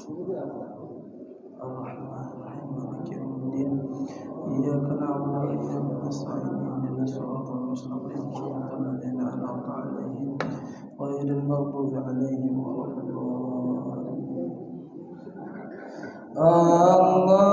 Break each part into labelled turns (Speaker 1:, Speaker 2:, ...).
Speaker 1: Ar-Rahman Ar-Rahim Maliki Yawmiddin. Iyyaka na'budu wa iyyaka nasta'in. Ihdinas siratal mustaqim. Shiratal ladzina an'amta 'alaihim ghairil maghdubi 'alaihim waladdallin. Allahumma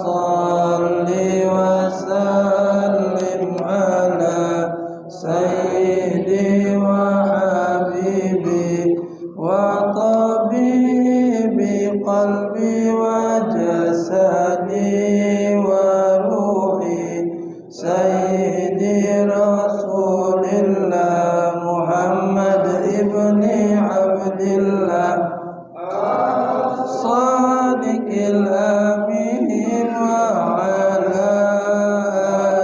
Speaker 1: shalli wa sallim ala sayyidi wa habibi wa tabibi qalbi wa jasadi wa ruhi sayyidi Rasulillah Muhammad ibni Abdillah Sadiqil amin wa ala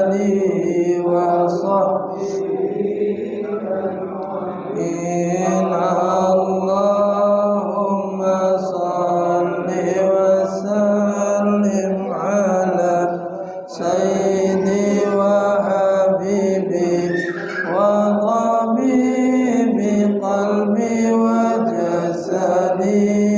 Speaker 1: alihi wa sahbihi ajma'in. Allahumma salli wa sallim ala sayyidi wa habibi wa tabibi qalbi wa jasadi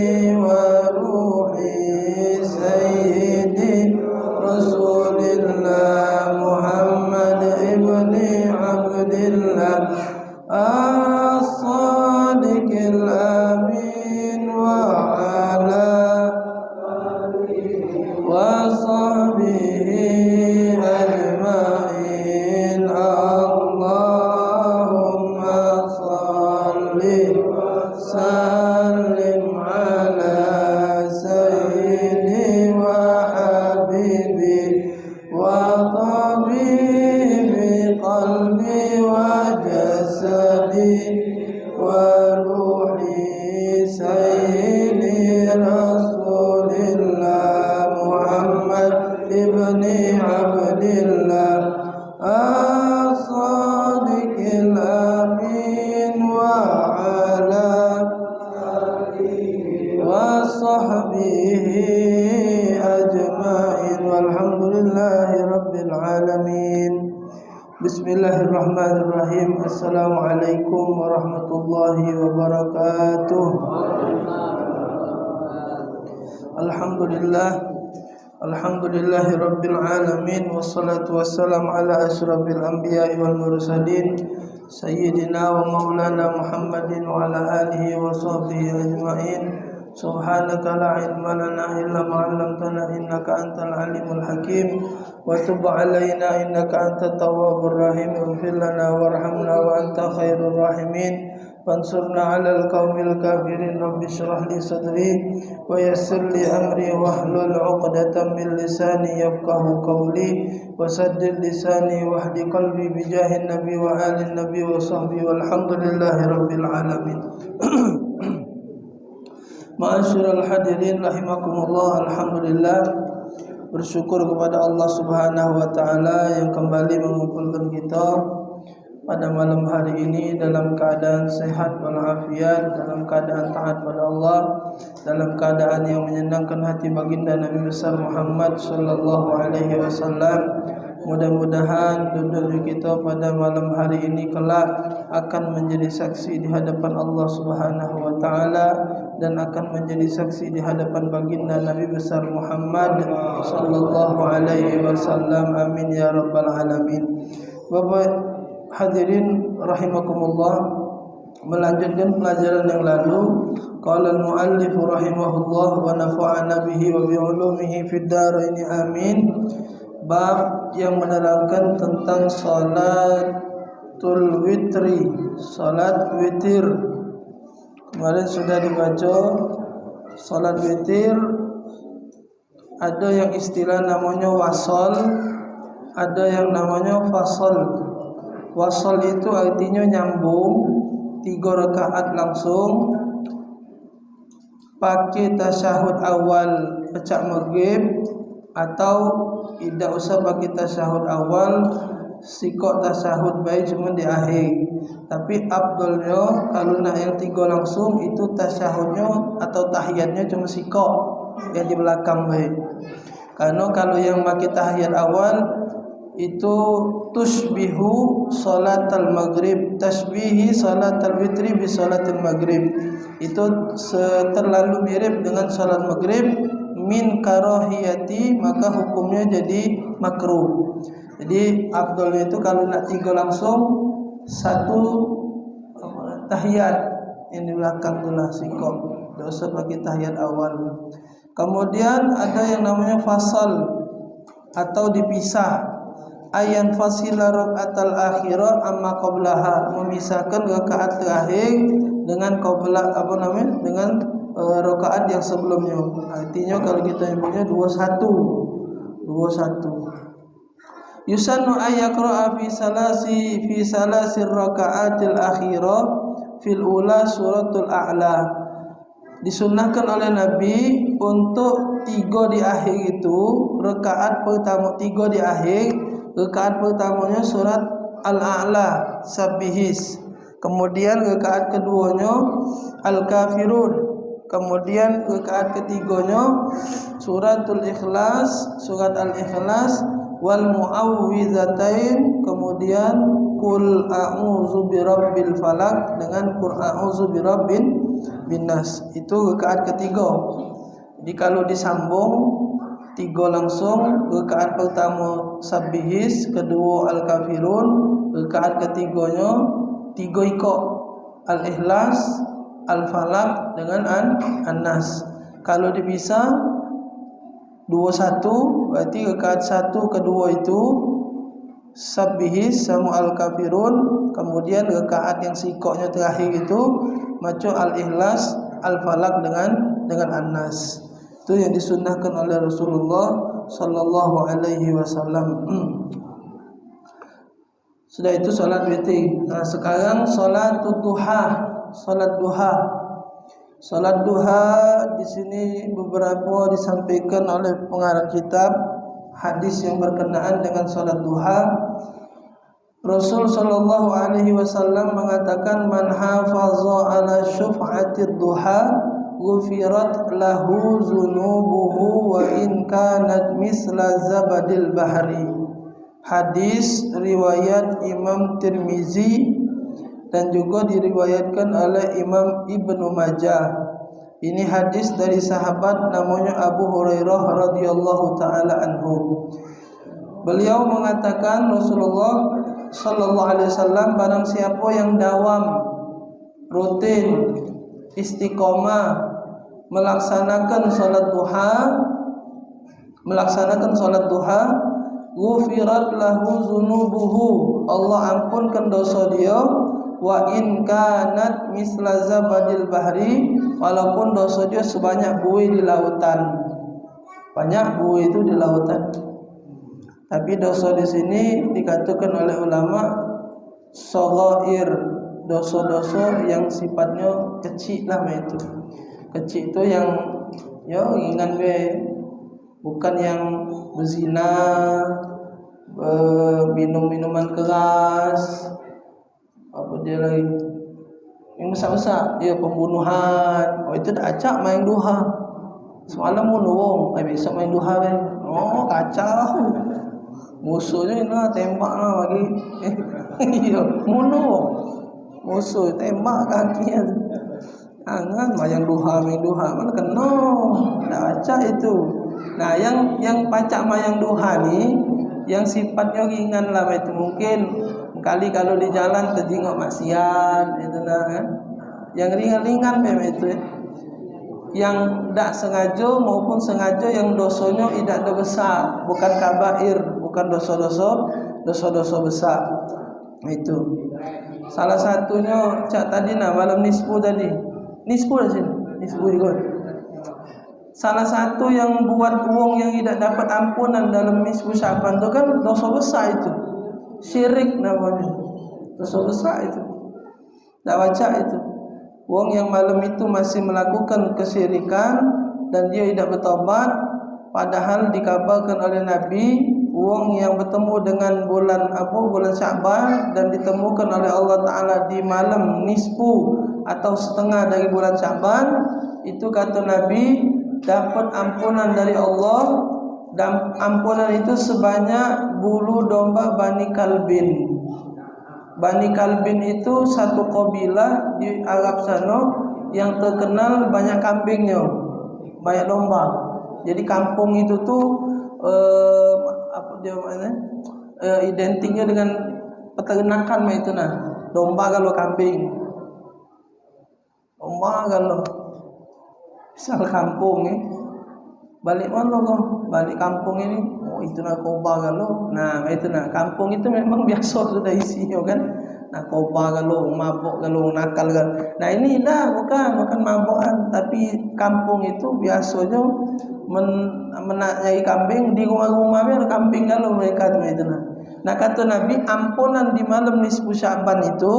Speaker 1: As-Sadiqil Amin wa ala wa sahbihi ajma'in. Allahumma salli sallim ala sayyidi wa habibi wa tabibi qalbi wa jasadi wa ruhi sayyidi Rasulillah Muhammad ibni Abdillah As-Sadiqil Amin wa ala wa sahbihi ajma'in. Walhamdulillahi rabbil alamin. Bismillahirrahmanirrahim. Assalamualaikum warahmatullahi wabarakatuh. Alhamdulillahi rabbil alamin. Wassalatu wassalamu ala asyrafil anbiya'i wal mursalin sayyidina wa maulana Muhammadin wa ala alihi wa sahbihi ajma'in. Subhanaka la ilma lana illa ma 'allamtana innaka antal alimul hakim wa tub 'alaina innaka antat tawwabur rahim. Ighfir lana warhamna wa anta khairur rahimin. Fansurna 'alal qaumil kafirin. Rabbi shrah li sadri wa yassir li amri wahlul 'uqdatam min lisani yafqahu qawli wa saddid lisani wahdi qalbi bijahin nabi wa alin nabi wa sahbihi walhamdulillahi rabbil alamin. Ma'asyiral hadirin rahimakumullah. Alhamdulillah, bersyukur kepada Allah Subhanahu wa taala yang kembali mengumpulkan kita pada malam hari ini dalam keadaan sehat walafiat, dalam keadaan taat pada Allah, dalam keadaan yang menyenangkan hati baginda Nabi besar Muhammad sallallahu alaihi wasallam. Mudah-mudahan duduk kita pada malam hari ini kelak akan menjadi saksi di hadapan Allah Subhanahu wa taala dan akan menjadi saksi di hadapan baginda Nabi besar Muhammad sallallahu alaihi wasallam. Amin ya rabbal alamin. Bapak hadirin rahimakumullah, melanjutkan pelajaran yang lalu, qala al-muallif rahimahullah wa nafa'ana bihi wa bi ulumihi fid dharain amin. Bab yang menerangkan tentang salatul witri, salat witir. Kemarin sudah dibaca salat witir. Ada yang istilah namanya wasol, ada yang namanya fasol. Wasol itu artinya nyambung 3 rakaat langsung, pakai tasyahud awal baca maghrib, atau tidak usah pakai tasyahud awal, sikok tasyahud baik cuma di akhir. Tapi afdalnya kalau nak yang 3 langsung itu tasyahudnya atau tahiyatnya cuma sikok yang di belakang baik. Karena kalau yang pakai tahiyat awal itu tushbihu salatal maghrib, tasbihi salatal witri bi salatil maghrib, itu terlalu mirip dengan salat maghrib. Min karahiyati, maka hukumnya jadi makruh. Jadi afdalnya itu kalau nak 3 langsung 1 tahiyat yang di belakang itulah sikop, dosa bagi tahiyat awal. Kemudian ada yang namanya fasal atau dipisah, ayan fasila rakaatal akhirah amma qablaha, memisahkan rakaat terakhir dengan qabla dengan rakaat yang sebelumnya. Artinya kalau kita nyebutnya 21. Yusannu ayyaqra'a fi salasi rakaatil akhirah fil ula suratul a'la. Disunnahkan oleh Nabi untuk 3 di akhir itu, rakaat pertama 3 di akhir, rakaat pertamanya surat Al-A'la, Sabbihis. Kemudian rakaat keduanya Al-Kafirun. Kemudian rakaat ketiganya suratul Ikhlas, surat Al-Ikhlas, wal muawwidzatain, kemudian qul a'udzu birabbil falaq dengan qul a'udzu birabbin nas. Itu rakaat ketiga. Jadi kalau disambung 3 langsung, rakaat pertama Sabbihis, kedua Al-Kafirun, rakaat ketiganya 3 ikut Al-Ikhlas, Al-Falaq dengan An-Nas. Kalau dipisah 21, berarti rakaat 1 kedua itu Sabbihis sama Al-Kafirun, kemudian rakaat yang sikoknya terakhir itu maca Al-Ikhlas, Al-Falaq dengan An-Nas. Itu yang disunnahkan oleh Rasulullah sallallahu alaihi wasallam. Sudah itu salat witir. Nah, sekarang salat duha. Salat duha di sini beberapa disampaikan oleh pengarang kitab hadis yang berkenaan dengan salat duha. Rasul sallallahu alaihi wasallam mengatakan, man hafaza ala syuf'atid duha ghufirat lahu dzunubuhu wa in kanat misla zabadil bahri. Hadis riwayat Imam Tirmizi dan juga diriwayatkan oleh Imam Ibnu Majah. Ini hadis dari sahabat namanya Abu Hurairah radhiyallahu taala anhu. Beliau mengatakan, Rasulullah sallallahu alaihi wasallam, barang siapa yang dawam, rutin, istiqomah melaksanakan salat duha, ghufirat lahu dzunubuhu, Allah ampunkan dosa dia, wa in kanat misla zabadil bahri, walaupun dosa dia sebanyak buih di lautan. Banyak buih itu di lautan. Tapi dosa di sini dikatakan oleh ulama shaghair, dosa-dosa yang sifatnya kecil lah itu. Kecil itu yang ringan bukan yang berzina, minum minuman keras, apa dia lagi, yang besar-besar, pembunuhan. Itu dah acak main duha. Semalam bunuh, besok main duha kan. Oh, kacau. Musuhnya nak tembak lah bagi. Bunuh. Musuh tembak kaki. Jangan main duha, mana kena. Dah acak itu. Nah, yang pacak mayang duha ni, yang sifatnya ringan lah itu, mungkin kali kalau di jalan terjenguk maksiat itu kan. Yang ringan-ringan memang itu. Yang tidak sengaja maupun sengaja, yang dosanya tidak ada besar, bukan kabair, bukan dosa-dosa besar. Itu. Salah satunya cak tadi malam nisfu tadi. Nisfu di sini. Nisfu ikut. Salah satu yang buat uang yang tidak dapat ampunan dalam nisfu Syaban itu kan dosa besar itu. Syirik namanya. Dosa besar itu. Tak baca itu. Wong yang malam itu masih melakukan kesyirikan dan dia tidak bertobat, padahal dikabarkan oleh Nabi, wong yang bertemu dengan bulan Syaban dan ditemukan oleh Allah Taala di malam nisfu atau setengah dari bulan Syaban, itu kata Nabi dapat ampunan dari Allah Dan ampunan itu sebanyak bulu domba Bani Kalbin. Bani Kalbin itu satu kabilah di Arab sana yang terkenal banyak kambingnya, banyak domba. Jadi kampung itu tuh apa dia mana? Identiknya dengan peternakan itu nah. Domba kalau kambing. Domba kalau misal kampung balik mana kau? Balik kampung ini, oh itu narkoba kalau. Nah itu nah kampung itu memang biasa sudah isinya kan. Narkoba kalau, mabuk kalau, nakal kan. Nah ini dah bukan mabukan, tapi kampung itu biasanya menanyai kambing di rumah-rumah ada kambing kalau mereka itu nah. Nah kata Nabi, ampunan di malam nisfu Sya'ban itu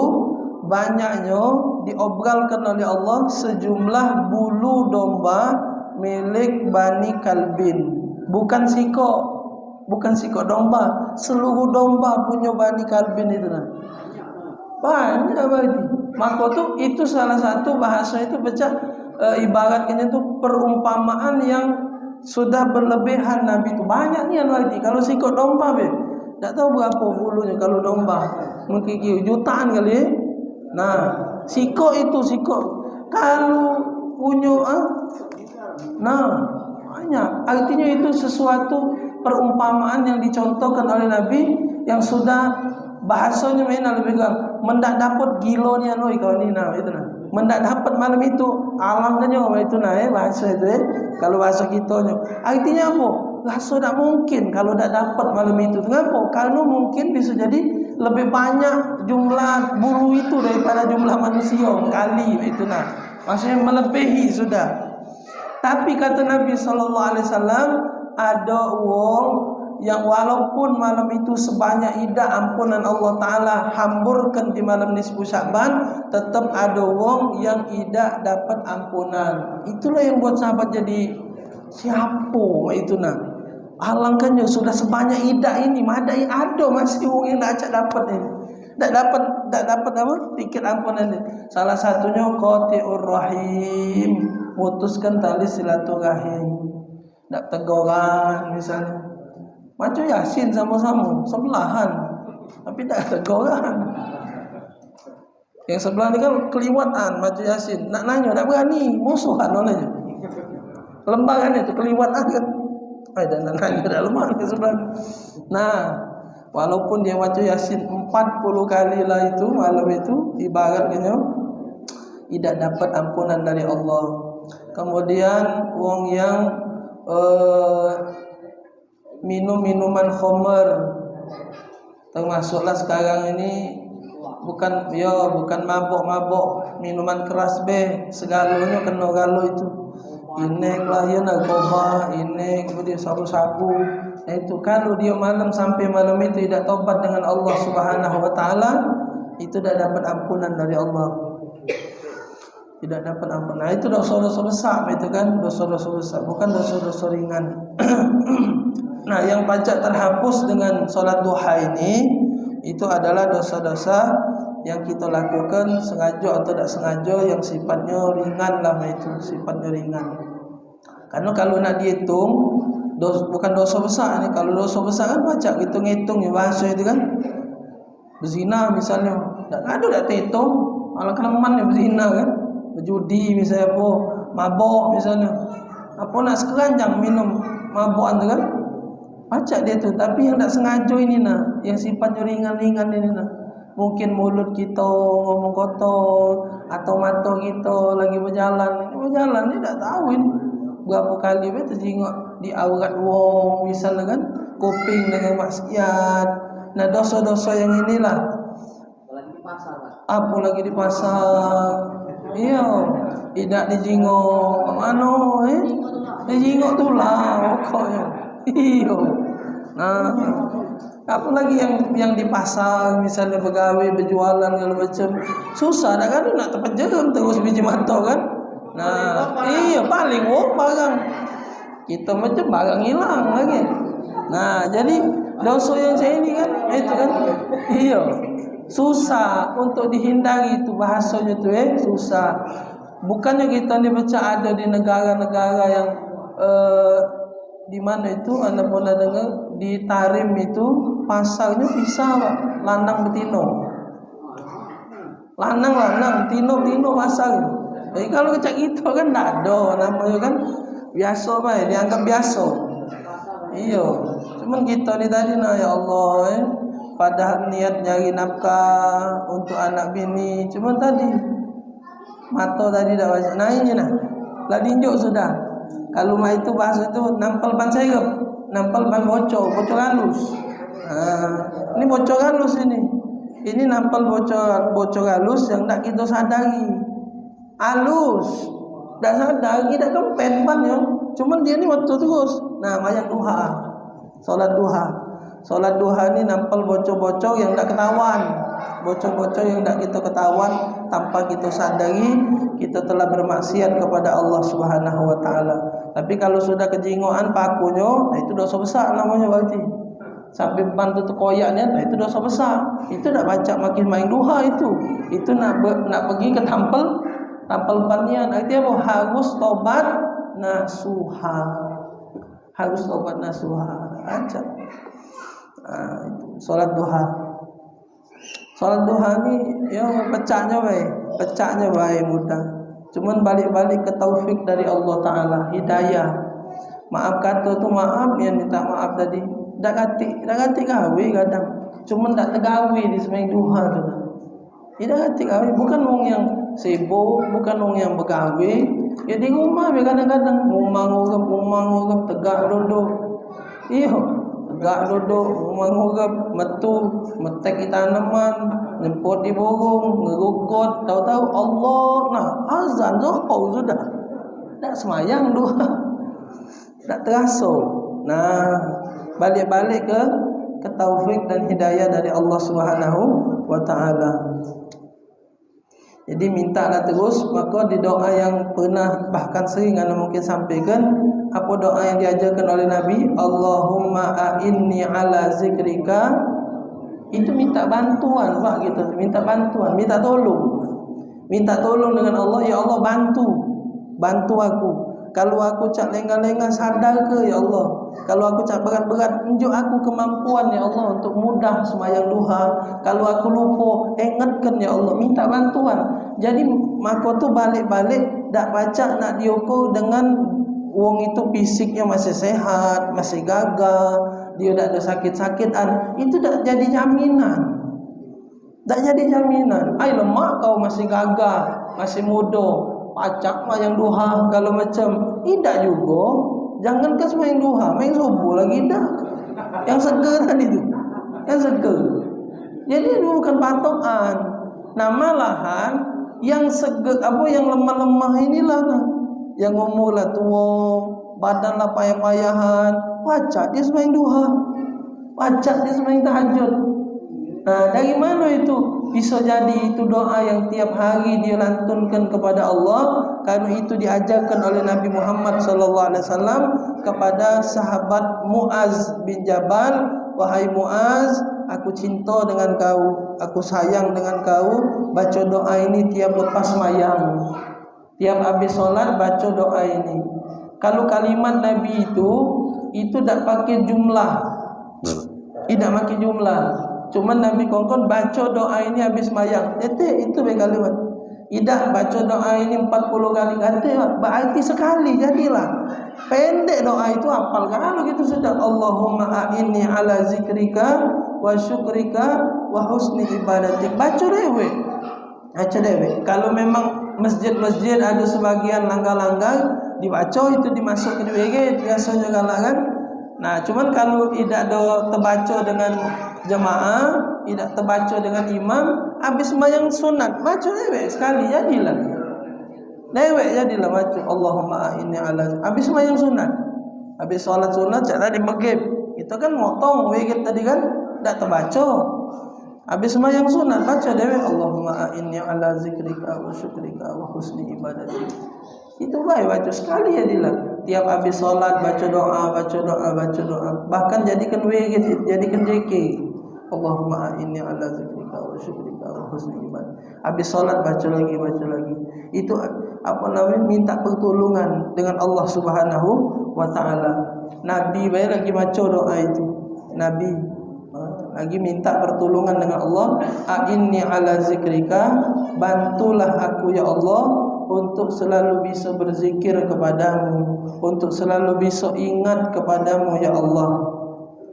Speaker 1: banyaknya diobralkan oleh Allah sejumlah bulu domba milik Bani Kalbin. Bukan siko domba, seluruh domba punya Bani Kalbin itu nah. Banyak berarti. Maka tuh itu salah satu bahasa itu baca ibaratnya itu perumpamaan yang sudah berlebihan. Nabi itu banyak nih berarti. Kalau siko domba tak tahu berapa bulunya kalau domba. Mungkin jutaan kali. Nah, siko. Kalau punya nah, banyak. Artinya itu sesuatu perumpamaan yang dicontohkan oleh Nabi yang sudah bahasanya mana lebih kurang mendak dapat gilonya noi kau ni nah itu nah. Mendak dapat malam itu alamnya itu nah bahasa itu kalau bahasa kitanya. Artinya apa? Rasa tak mungkin kalau tak dapat malam itu. Kenapa? Karena mungkin bisa jadi lebih banyak jumlah bulu itu daripada jumlah manusia kali itu nah. Maksudnya melebihi sudah. Tapi kata Nabi SAW, ada wong yang walaupun malam itu sebanyak ida ampunan Allah Ta'ala hamburkan di malam nisfu Sya'ban, tetap ada wong yang ida dapat ampunan. Itulah yang buat sahabat jadi siapa itu nah. Alangkahnya sudah sebanyak ida ini, madai ada masih wong yang tak dapat ini. Tak dapat apa? Tiket ampunan ini. Salah satunya qati'ur rahim, mutuskan tali silaturahim. Tak teguran misalnya. Macam Yasin sama-sama sebelahan, tapi tak teguran. Yang sebelah ni kan keliwatan macam Yasin. Nak nanya tak berani, musuhan olehnya. Lembaran itu keliwatan kan. Ada nak nanya dah lemah ke sebelah. Nah, walaupun dia baca Yasin 40 kali lah itu malam itu ibaratnya tidak dapat ampunan dari Allah. Kemudian wong yang minum minuman khamr, termasuklah sekarang ini bukan mabuk minuman keras segalanya kena galo itu. Inek lah ya narkoba, inek kemudian sabu-sabu. Itu kalau dia malam sampai malam itu tidak taubat dengan Allah Subhanahu wa taala, itu tidak dapat ampunan dari Allah. Tidak dapat ampunan. Nah, itu dosa-dosa besar itu kan, dosa-dosa besar, bukan dosa-dosa ringan. Nah, yang pajak terhapus dengan salat duha ini itu adalah dosa-dosa yang kita lakukan sengaja atau tidak sengaja yang sifatnya ringan lah itu, sifatnya ringan. Karena kalau nak dihitung bukan dosa besar ni. Kalau dosa besar kan macam hitung-hitung ya bahasa itu kan. Berzina misalnya, tak ada tak terhitung. Kalau keleman yang berzina kan, berjudi misalnya apa, mabuk misalnya. Apa nak sekeranjang minum mabukan tu kan? Pacak dia tu. Tapi yang tak sengaja ini nah, yang sifatnya ringan-ringan ini nah. Mungkin mulut kita ngomong kotor atau mata kita lagi berjalan ni tak tahu ini berapa kali terjengok di aurat wong misalnya kan, kuping dengan maksiat. Nah, dosa-dosa yang inilah apa lagi di pasar. Iya, tidak dijengok mana dijengok tulah pokoknya. Iya. Nah, apa lagi yang di pasar misalnya pegawai berjualan segala macam susah dah kan nak terpejam terus biji mata kan. Nah, iya paling barang kita macam barang hilang lagi. Nah, jadi dosa yang saya ini kan itu kan iya susah untuk dihindari itu bahasanya tu susah. Bukannya kita ni baca ada di negara-negara yang di mana itu Anda pernah dengar di Tarim itu pasarnya pisah Pak, lanang betino. Lanang, tino pasar. Jadi kalau kecak gitu kan tak ada namanya kan biasa Pak, dianggap biasa. Iya, cuman kita ni tadi nah ya Allah padahal niat nyari nafkah untuk anak bini, cuman tadi mata tadi dah baca. Nah ini nah, lah tinjuk sudah. Kalau mah itu bahasa itu nampal ban serep, nampal ban bocor halus. Ini bocor halus ini. Ini nampal bocor halus yang tak kita sadari. Halus. Tak sadar, tidak kempet ban ya. Cuman dia ni waktu terus. Nah, mayat duha. Solat duha ni nampal bocor-bocor yang tak ketahuan. Bocor-bocor yang tak kita ketahuan tanpa kita sadari kita telah bermaksiat kepada Allah Subhanahu wa taala. Tapi kalau sudah kejingoan pakunya, nah itu dosa besar namanya berarti. Sampai ban tu terkoyaknya, nah itu dosa besar. Itu nak baca makin main duha itu. Itu nak pergi ke tampal bannya. Nah, itu harus tobat nasuha. Harus tobat nasuha. Aja. Itu solat duha. Solat duha ni ya pecahnya baik mudah. Cuman balik-balik ke taufik dari Allah Taala, hidayah. Maaf kata tu maaf, yang minta maaf tadi dah ganti gawe kadang. Cuman tak tergawe di sembahyang duha tu. Dia ganti gawe, bukan wong yang sibuk, bukan wong yang bergawe. Ya di rumah kadang-kadang ngumang tegak duduk. Iya, tegak duduk, ngumang metu, metek tanaman, nyemput di burung, ngerugot, tahu-tahu Allah, nah azan zuhur sudah. Tak semayang duha. Tak terasa. Nah, balik-balik ke taufik dan hidayah dari Allah Subhanahu wa taala. Jadi mintalah terus, maka di doa yang pernah bahkan sering anda mungkin sampaikan, apa doa yang diajarkan oleh Nabi, Allahumma a'inni ala zikrika. Itu minta bantuan Pak gitu, minta bantuan, minta tolong. Minta tolong dengan Allah, ya Allah bantu aku. Kalau aku cak lengah-lengah sadar ke ya Allah. Kalau aku cak berat-berat, tunjuk aku kemampuan ya Allah untuk mudah sembahyang duha. Kalau aku lupa, ingatkan ya Allah, minta bantuan. Jadi maka tu balik-balik dak baca nak diukur dengan wong itu fisiknya masih sehat, masih gagah, dia tak ada sakit-sakitan, itu tak jadi jaminan. Tak jadi jaminan. Ai lemak kau masih gagah, masih muda, pacak sembahyang duha kalau macam tidak juga. Jangan ke sembahyang duha, main subuh lagi dah. Yang seger tadi tu. Yang seger. Jadi itu bukan patokan. Nah, malahan yang seger yang lemah-lemah inilah yang umur lah tua, badan lah payah-payahan, pacak dia sembahyang duha. Pacak dia sembahyang tahajud. Nah, dari mana itu bisa jadi itu doa yang tiap hari dia lantunkan kepada Allah? Karena itu diajarkan oleh Nabi Muhammad sallallahu alaihi wasallam kepada sahabat Muaz bin Jabal, wahai Muaz, aku cinta dengan kau, aku sayang dengan kau, baca doa ini tiap lepas sembahyang. Tiap habis solat baca doa ini. Kalau kalimat Nabi itu tak pakai jumlah. Tidak pakai jumlah. Cuman Nabi kongkon baca doa ini habis sembahyang. Itu kalimat. Tidak baca doa ini 40 kali ganti, berarti sekali jadilah. Pendek doa itu hafal kalau gitu sudah. Allahumma a'inni ala zikrika wa syukrika wa husni ibadatik. Baca dewe. Kalau memang masjid-masjid ada sebagian langgar-langgar dibaca itu dimasuk ke WG biasanya kalangan. Nah, cuman kalau tidak ada terbaca dengan jemaah, tidak terbaca dengan imam, habis sembahyang sunat, baca dewek sekali jadilah. Dewek jadilah baca Allahumma a'inni ala. Habis sembahyang sunat. Habis solat sunat cak tadi maghrib. Itu kan motong wegit tadi kan tidak terbaca. Habis sembahyang sunat baca dewek Allahumma a'inni ala zikrika wa syukrika wa husni ibadatik. Itu baik baca sekali jadilah. Tiap habis solat baca doa. Bahkan jadikan wirid, jadikan zikir. Allahumma a'inni ala zikrika wa syukrika wa husni ibadah. Habis solat baca lagi. Itu minta pertolongan dengan Allah Subhanahu wa taala. Nabi bae lagi baca doa itu. Nabi lagi minta pertolongan dengan Allah. A'inni ala zikrika, bantulah aku ya Allah untuk selalu bisa berzikir kepadamu, untuk selalu bisa ingat kepadamu ya Allah.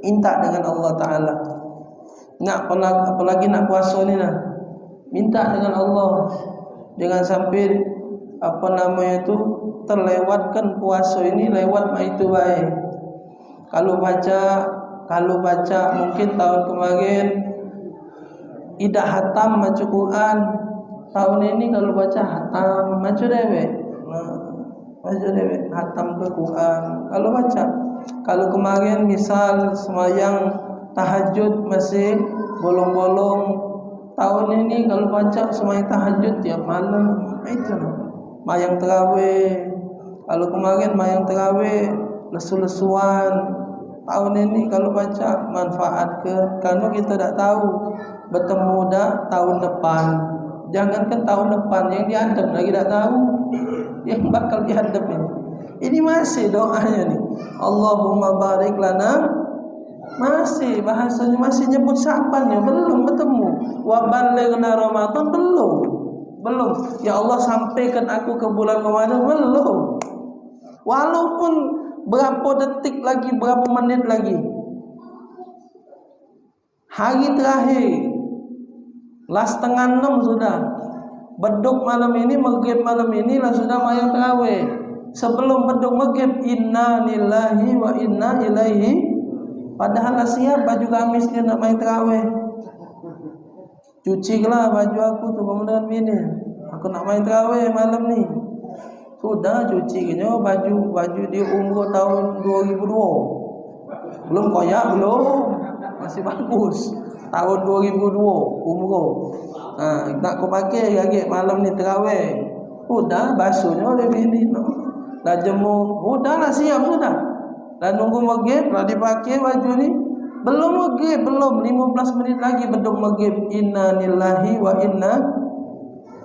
Speaker 1: Minta dengan Allah Ta'ala. Apalagi nak puasa ni lah, minta dengan Allah. Jangan sampai terlewatkan puasa ini lewat itu baik. Kalau baca mungkin tahun kemarin tidak hatam baca Quran, tahun ini kalau baca hatam baca dewek, hatam ke Quran kalau baca. Kalau kemarin misal semayang tahajud masih bolong-bolong, tahun ini kalau baca semayang tahajud tiap malam, itu mayang terawih. Kalau kemarin mayang terawih lesu-lesuan, tahun ini kalau baca manfaat karena kita tak tahu bertemu dah tahun depan. Jangankan tahun depan, yang dihadap lagi tak tahu yang bakal dihadap ini. Ini masih doanya nih, Allahumma barik lana, masih bahasanya masih nyebut Sya'bannya belum bertemu. Wa balighna Ramadan belum. Ya Allah sampaikan aku ke bulan Ramadan belum. Walaupun berapa detik lagi, berapa menit lagi, hari terakhir last 5:30 sudah beduk malam ini, maghrib malam ini lah sudah mayang tarawih. Sebelum beduk maghrib, inna lillahi wa inna ilaihi, padahal lah siap baju gamis dia nak main tarawih. Cuci lah baju aku tu kemudian bini, aku nak main tarawih malam ni. Sudah cuci kena baju di umroh tahun 2002. Belum koyak belum, masih bagus. Tahun 2002 umroh. Nak aku pakai lagi malam ni tarawih. Sudah basuhnya oleh bini. Dah jemur, udahlah siap sudah. Dan nunggu maghrib lah dipakai baju ni. Belum maghrib, belum 15 menit lagi beduk maghrib. Inna lillahi wa inna,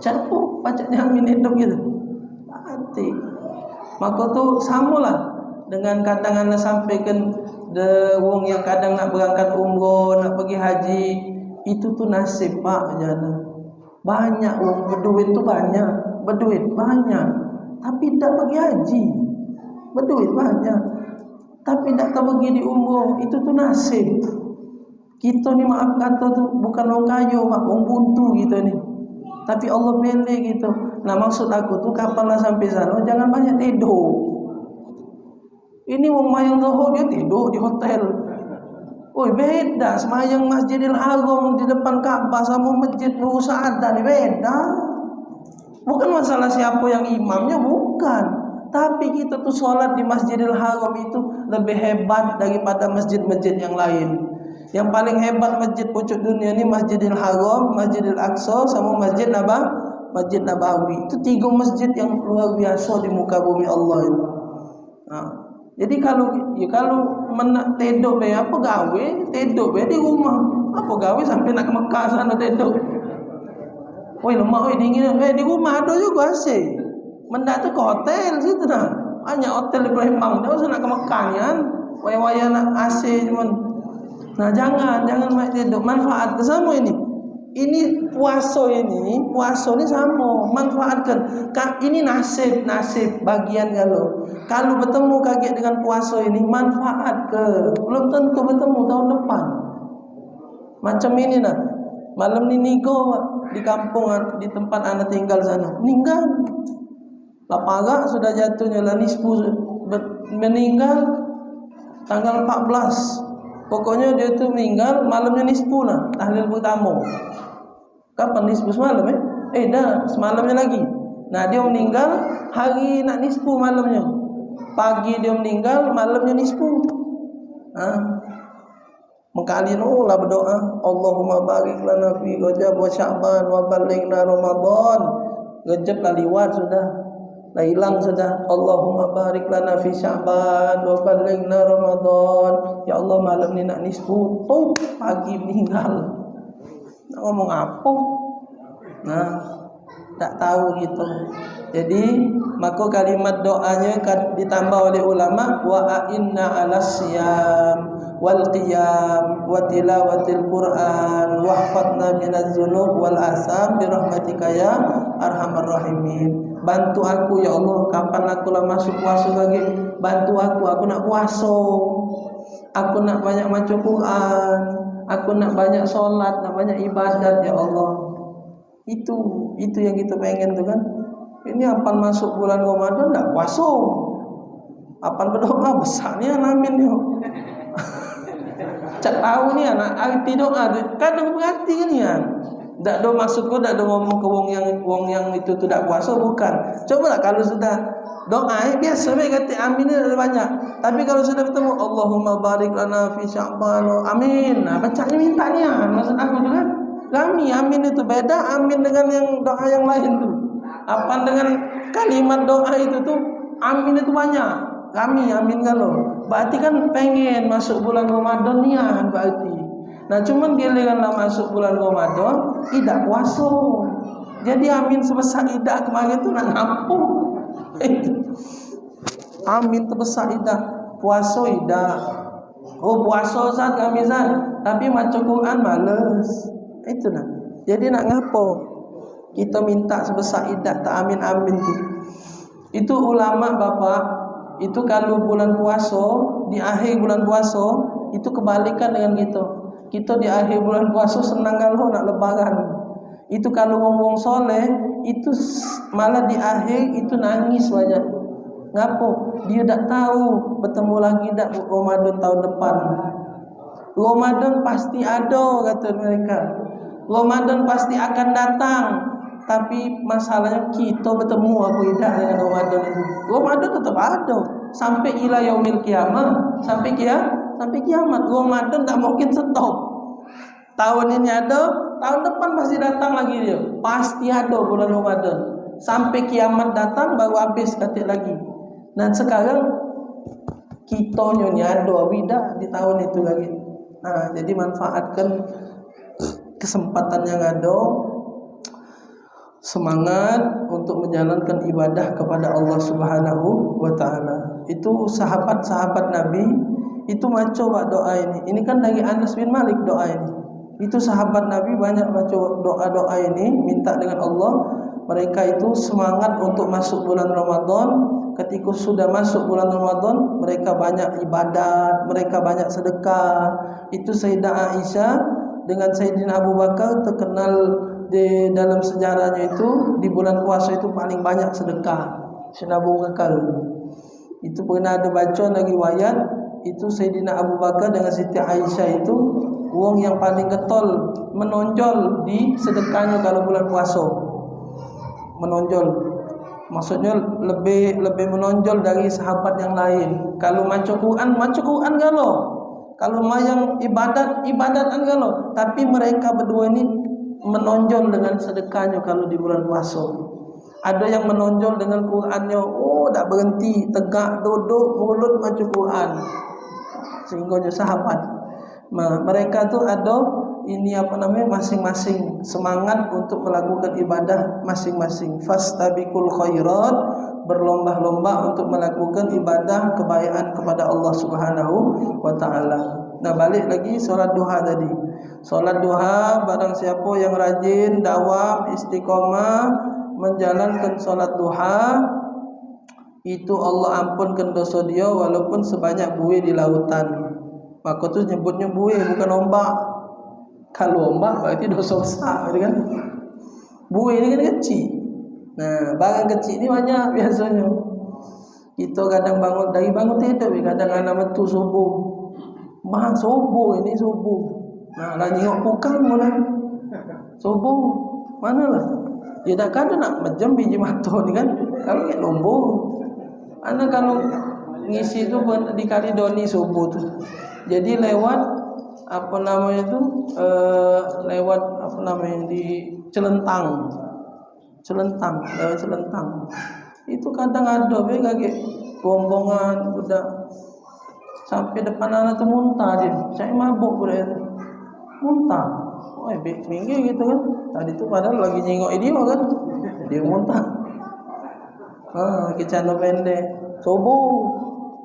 Speaker 1: capuk bacanya minit hidup gitu. Hati. Maka tu samalah dengan kadang anda sampaikan wong yang kadang nak berangkat umroh, nak pergi haji, itu tu nasib pak jana. Banyak wong berduit tu berduit banyak, tapi tak pergi haji. Berduit banyak, tapi tak pergi di umroh, itu tu nasib. Kita ni maaf kata tu bukan orang kaya pak, orang buntu kita ni. Tapi Allah pilih gitu. Nah maksud aku tu kapan lah sampai sana, jangan banyak tidur. Ini mayang Zuhur dia tidur di hotel. Oi beda semayang Masjidil Haram di depan Ka'bah sama Masjid Nur Sa'adah ni beda. Bukan masalah siapa yang imamnya, bukan. Tapi kita tu solat di Masjidil Haram itu lebih hebat daripada masjid-masjid yang lain. Yang paling hebat masjid pucuk dunia ni Masjidil Haram, Masjidil Aqsa sama Masjid Nabawi. Itu 3 masjid yang luar biasa di muka bumi Allah itu. Jadi kalau menak tidur be apa gawe, tidur be di rumah. Apa gawe sampai nak ke Mekah sana tidur. Oi lemak oi dingin. Di rumah ada juga AC. Mendak tu ke hotel situ dah. Banyak hotel di Palembang. Dia usah nak ke Mekah ni kan. Waya-waya nak AC cuman. Nah jangan main tidur. Manfaat sama ini. Ini puasa ni sama. Manfaatkan. Ini nasib bagian kalau bertemu kaget dengan puasa ini, manfaat ke? Belum tentu bertemu tahun depan. Macam ini nah. Malam ni nigo di kampung, di tempat anak tinggal sana. Meninggal. Laparak sudah jatuhnya lah nisfu meninggal tanggal 14. Pokoknya dia tu meninggal malamnya nisfu lah, tahlil pertama. Kapan nisfu semalam dah semalamnya lagi. Nah dia meninggal hari nak nisfu malamnya. Pagi dia meninggal, malamnya nisfu. Mengkali lah berdoa, Allahumma barik lana fi Rajab wa Sya'ban wa balighna Ramadan. Rajab lah liwat sudah. Dah hilang sudah. Allahumma barik lana fi Sya'ban wa balighna Ramadan. Ya Allah malam ni nak nisfu. Pagi meninggal. Nak ngomong apa? Nah, tak tahu gitu. Jadi maka kalimat doanya ditambah oleh ulama wa inna 'alas siyam wal qiyam wa tilawatil Qur'an wahfadna minaz dzunub wal asam bi rahmatika ya arhamar rahimin. Bantu aku ya Allah, kapan aku lah masuk puasa lagi? Bantu aku nak puasa. Aku nak banyak baca Quran, aku nak banyak solat, nak banyak ibadat ya Allah. Itu yang kita pengen tu kan. Ini apan masuk bulan Ramadan tak puasa. Apan berdoa besarnya amin yo. Cak tahu ni anak arti doa tu kadang berarti kan ya. Tak ada masuk ko, tak ada ngomong ke wong yang itu tu tak puasa bukan. Cobalah kalau sudah doa biasa baik kata amin ada banyak. Tapi kalau sudah bertemu Allahumma barik lana fi Sya'ban. Amin. Nah, bacanya minta ni maksud aku tu kan. Kami amin itu beda amin dengan yang doa yang lain tu. Apa dengan kalimat doa itu tu amin itu banyak. Kami amin kalau. Berarti kan pengen masuk bulan Ramadan ni berarti. Nah cuman giliranlah masuk bulan Ramadan tidak puasa. Jadi amin sebesar idah kemarin tu nak ngampung. Amin terbesar idah puasa idah. Oh puasa Ustaz kami Ustaz, tapi baca Quran males. Itu nak. Jadi nak ngapo? Kita minta sebesar idah tak amin-amin tu. Itu ulama Bapak, itu kalau bulan puasa, di akhir bulan puasa, itu kebalikan dengan kita. Kita di akhir bulan puasa senang kalau nak lebaran. Itu kalau wong-wong soleh, itu malah di akhir itu nangis banyak. Ngapo? Dia tak tahu bertemu lagi tak Ramadan tahun depan. Ramadan pasti ada kata mereka. Ramadan pasti akan datang. Tapi masalahnya kita bertemu apa tidak dengan Ramadan itu. Ramadan tetap ada sampai ila yaumil qiyamah, sampai kiamat. Ramadan tak mungkin stop. Tahun ini ada, tahun depan pasti datang lagi dia. Pasti ada bulan Ramadan. Sampai kiamat datang baru habis katik lagi. Dan sekarang kita nyonya ada wida di tahun itu lagi. Nah, jadi manfaatkan kesempatan yang ada. Semangat untuk menjalankan ibadah kepada Allah Subhanahu wa taala. Itu sahabat-sahabat Nabi itu baca doa ini. Ini kan dari Anas bin Malik doa ini. Itu sahabat Nabi banyak baca doa-doa ini minta dengan Allah. Mereka itu semangat untuk masuk bulan Ramadan. Ketika sudah masuk bulan Ramadan, mereka banyak ibadat, mereka banyak sedekah. Itu Sayyidah Aisyah dengan Sayyidina Abu Bakar terkenal di dalam sejarahnya itu di bulan puasa itu paling banyak sedekah. Sayyidina Abu Bakar itu pernah ada baca lagi riwayat itu Sayyidina Abu Bakar dengan Siti Aisyah itu wong yang paling getol menonjol di sedekahnya kalau bulan puasa. Menonjol maksudnya lebih menonjol dari sahabat yang lain. Kalau maca Quran kalau mayang ibadat kalau tapi mereka berdua ini menonjol dengan sedekahnya kalau di bulan puasa. Ada yang menonjol dengan Qurannya, tak berhenti, tegak, duduk, mulut baca Quran. Sehingga sahabat. Mereka tu ada ini masing-masing semangat untuk melakukan ibadah masing-masing. Fastabiqul khairat, berlomba-lomba untuk melakukan ibadah kebaikan kepada Allah Subhanahu wa taala. Nah, balik lagi solat duha tadi. Solat duha barang siapa yang rajin, dawam, istiqamah menjalankan solat duha, itu Allah ampunkan dosa dia walaupun sebanyak buih di lautan. Maka tu nyebutnya buih bukan ombak. Kalau ombak berarti dosa besar kan. Buih ni kan kecil. Nah, barang kecil ni banyak biasanya. Kita kadang bangun tidur, kadang anak metu subuh. Bang subuh ini subuh. Nah, lah nyok pukang mana? Subuh manalah? Dia dah kadang nak menjem biji mata ni kan. Kalau nak nombor. Anak kalau ngisi tu di Kaledoni subuh tu. Jadi lewat di Celentang. Lewat Celentang. Itu kadang ada kaget rombongan budak sampai depan anak tu muntah dia. Saya mabuk berada. Muntah. Minggir gitu kan. Tadi tu padahal lagi nyengok dia kan. dia muntah. Kecana pendek. Subuh.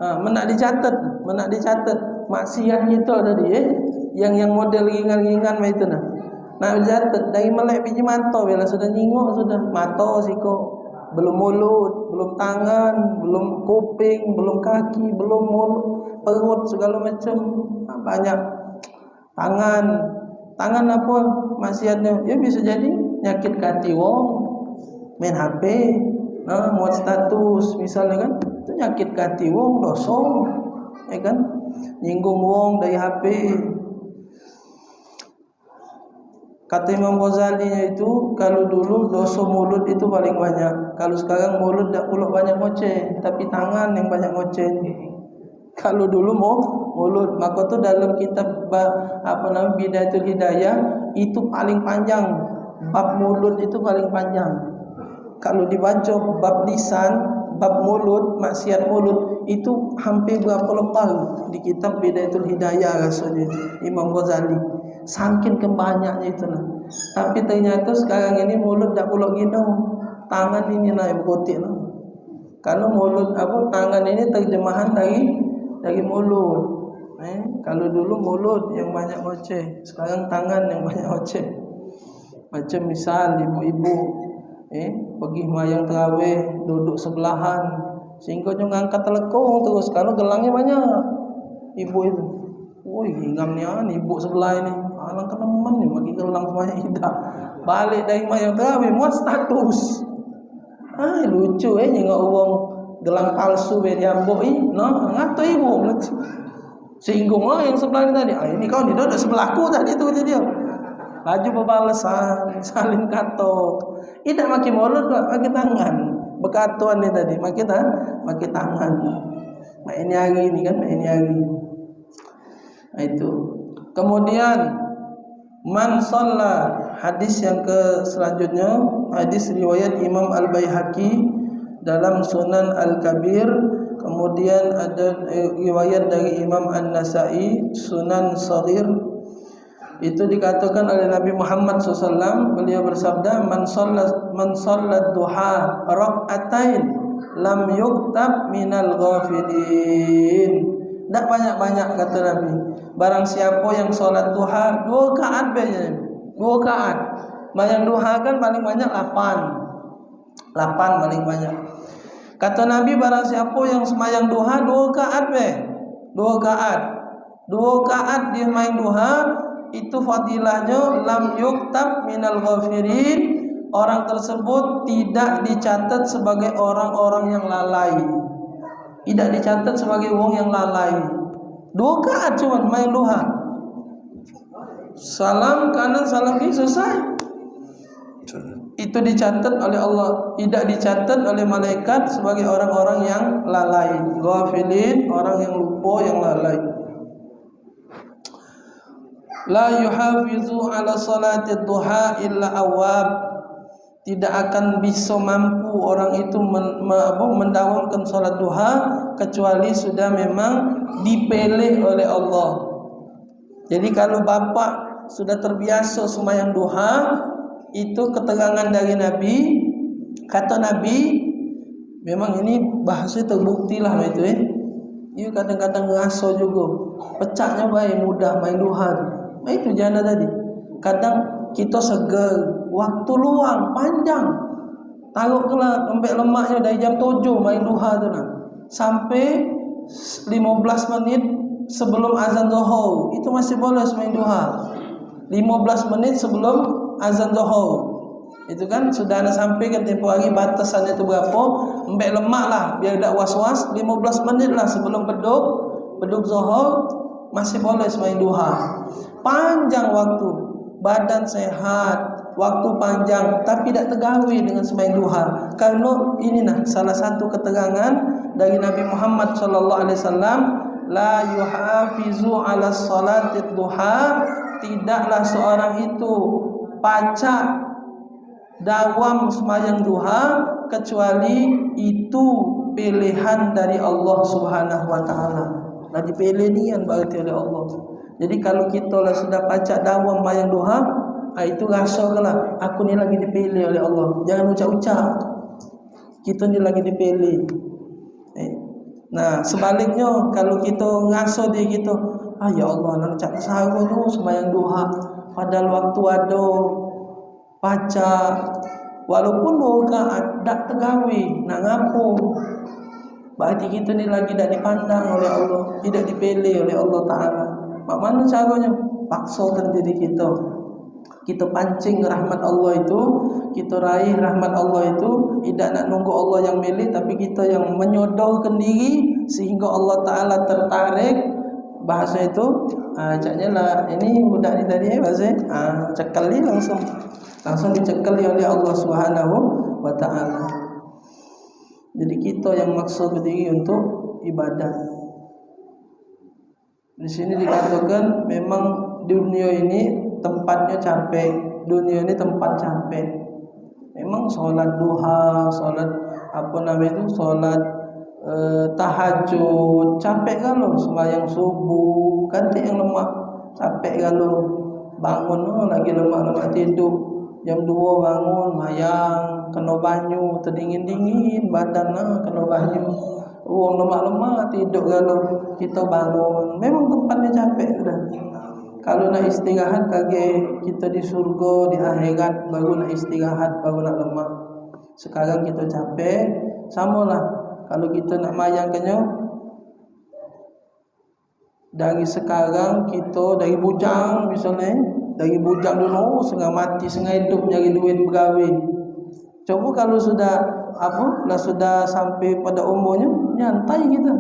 Speaker 1: Menak dicatat maksiat kita tadi yang model ringan-ringan itu nah. Nak dicatat dari melek biji mata bila sudah nyingok sudah mata siko. Belum mulut, belum tangan, belum kuping, belum kaki, belum mulut, perut segala macam. Banyak tangan apa maksiatnya? Ya bisa jadi nyakit hati wong, main HP, muat status misalnya kan, itu nyakit hati wong, dosa, ya kan? Nyinggung wong dari HP. Kata Imam Ghazali itu kalau dulu dosa mulut itu paling banyak. Kalau sekarang mulut tak pula banyak ngoceh, tapi tangan yang banyak ngoceh. Kalau dulu mau mulut, maka tu dalam kitab Bidayatul Hidayah itu paling panjang. Bab mulut itu paling panjang. Kalau dibaca bab lisan, bab mulut, maksiat mulut itu hampir berapa lembar di kitab Bidayatul Hidayah rasanya Imam Ghazali. Saking kebanyaknya itu lah. Tapi ternyata sekarang ini mulut tak pula gino, tangan ini naik berkotik lah. Kalau mulut tangan ini terjemahan dari mulut. Kalau dulu mulut yang banyak ngoceh, sekarang tangan yang banyak ngoceh. Macam misal ibu-ibu pergi mayang tarawih duduk sebelahan, sehingga ngangkat telekung terus kalau gelangnya banyak. Ibu itu, woi hingamnya ibu sebelah ini. Alang kenemen ni bagi gelang semuanya hidup. Balik dari mayang tarawih muat status. Lucu nyengok wong gelang palsu be diambok ngato ibu. Singgung lah yang sebelah ni tadi. Ini kau ni duduk sebelahku tadi tu dia. Laju berbalasan, saling kato. Tidak makin mulut makin tangan. Bekatuan ni tadi makin tangan. Ini hari ni kan, ini hari. Itu. Kemudian man shalla, hadis yang ke selanjutnya, hadis riwayat Imam Al-Baihaqi dalam Sunan Al-Kabir. Kemudian ada riwayat dari Imam An-Nasa'i Sunan Shaghir. Itu dikatakan oleh Nabi Muhammad SAW, beliau bersabda, man shalla duha rak'atain lam yuktab minal ghafilin. Tak banyak-banyak kata Nabi. Barang siapa yang solat duha 2 rakaat saja. 2 rakaat. Bayang duha kan paling banyak 8 paling banyak. Kata Nabi, barang siapa yang semayang duha 2 rakaat 2 rakaat. 2 rakaat dia main duha, itu fadilahnya lam yuktab minal ghafirin. Orang tersebut tidak dicatat sebagai orang-orang yang lalai. Tidak dicatat sebagai wong yang lalai. 2 rakaat cuma main duha. Salam kanan, salam kiri, selesai. Itu dicatat oleh Allah, tidak dicatat oleh malaikat sebagai orang-orang yang lalai. Ghafilin, orang yang lupa, yang lalai. La yuhafizu ala salati duha illa awab. Tidak akan bisa mampu orang itu mendawamkan salat duha kecuali sudah memang dipilih oleh Allah. Jadi kalau bapak sudah terbiasa sembahyang duha, itu keterangan dari Nabi. Kata Nabi, memang ini bahasa terbukti lah itu Ia kadang-kadang ngaso juga. Pecahnya baik mudah main duha. Itu jana tadi. Kadang kita seger, waktu luang panjang. Taruh kelak ambil lemaknya dari jam 7 main duha tu nah. Sampai 15 menit sebelum azan zuhur. Itu masih boleh main duha. 15 menit sebelum azan zuhur. Itu kan sudah ada sampai kan tempoh hari batasannya itu berapa? Ambil lemak lah biar tak was-was. 15 menit lah sebelum beduk zuhur masih boleh main duha. Panjang waktu. Badan sehat, waktu panjang, tapi tidak tergawi dengan sembahyang duha. Karena ini salah satu keterangan dari Nabi Muhammad SAW, la yuhafizu ala salatid duha, tidaklah seorang itu pacak dawam sembahyang duha kecuali itu pilihan dari Allah Subhanahu wa taala. Nah, dipilih nian berarti oleh Allah. Jadi kalau kita lah sudah pacak dawam mayang duha, Itu rasa lah aku ni lagi dipilih oleh Allah. Jangan ucap-ucap kita ni lagi dipilih. Nah sebaliknya kalau kita rasa diri kita, ya Allah nak ucap sahur tu sembahyang duha, padahal waktu ada baca walaupun 2 rakaat dak tergawe nak ngapo, berarti kita ni lagi dak dipandang oleh Allah, tidak dipilih oleh Allah Ta'ala. Mana caranya? Paksakan diri kita pancing rahmat Allah itu, kita raih rahmat Allah itu, tidak nak nunggu Allah yang milih, tapi kita yang menyodorkan diri sehingga Allah Ta'ala tertarik. Bahasa itu caknya lah, ini budak ni tadi bahasa cekali langsung dicekali oleh Allah Subhanahu wa Ta'ala. Jadi kita yang maksa diri untuk ibadah. Di sini dikatakan memang dunia ini tempatnya capek, dunia ini tempat capek. Memang solat duha, solat solat tahajud capek kalau, sembahyang subuh ganti yang lemak capek kalau, bangun lagi lemak tidur, jam 2 bangun mayang kena banyu terdingin badan kena banyu, uang lemak tidur kalau kita bangun. Memang tempatnya capek sudah. Kalau nak istirahat kage kita di surga, di akhirat baru nak istirahat, baru nak lemak. Sekarang kita capek, samalah kalau kita nak mayangkannya dari sekarang, kita dari bujang misalnya, dari bujang dulu setengah mati setengah hidup nyari duit bergawe. Coba kalau sudah sudah sampai pada umurnya, nyantai kita.